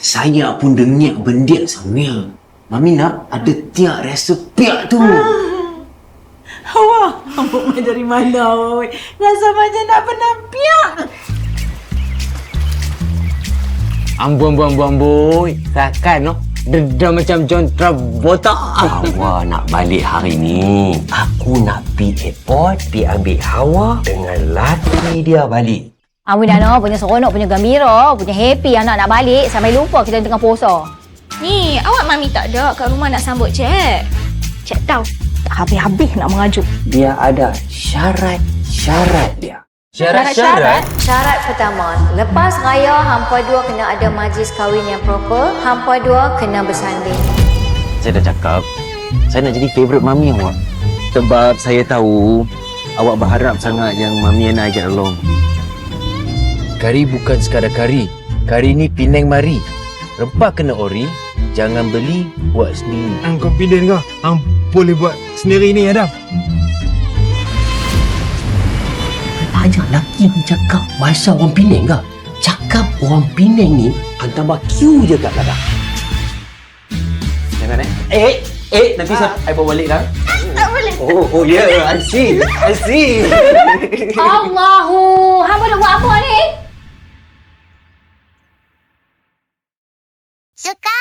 Saya pun dengik bendik samia. Mami nak ada tiap rasa piak tu. Wah, Ambok main dari mana, oi? Rasa macam nak pernah piak. Amboi. Takkan Deda macam John Travolta. Hawa nak balik hari ni. Aku nak pergi airport, pergi ambil Hawa dengan laki dia balik. Awi Nana punya seronok, punya gembira, punya happy anak nak balik sampai lupa kita tengah puasa. Ni, awak mami tak ada kat rumah nak sambut Cik. Cik tahu. Tak habis-habis nak mengajuk. Dia ada syarat-syarat dia. Syarat pertama, lepas raya hampa dua kena ada majlis kahwin yang proper, hampa dua kena bersanding. Saya dah cakap, saya nak jadi favourite mami awak. Sebab saya tahu awak berharap sangat yang mami nak ajak along. Kari bukan sekadar kari. Kari ni Penang mari. Rempah kena ori, jangan beli, buat sendiri. Hang confident kau? Hang boleh buat sendiri ni, Adam? Banyak lelaki yang cakap bahasa orang Penang ke? Cakap orang Penang ni hang tambah Q je kat belakang. Jangan nanti saya bawa balik dah. Tak boleh. Oh yeah, I see. Allahu, hampa dah buat apa ni? Suka.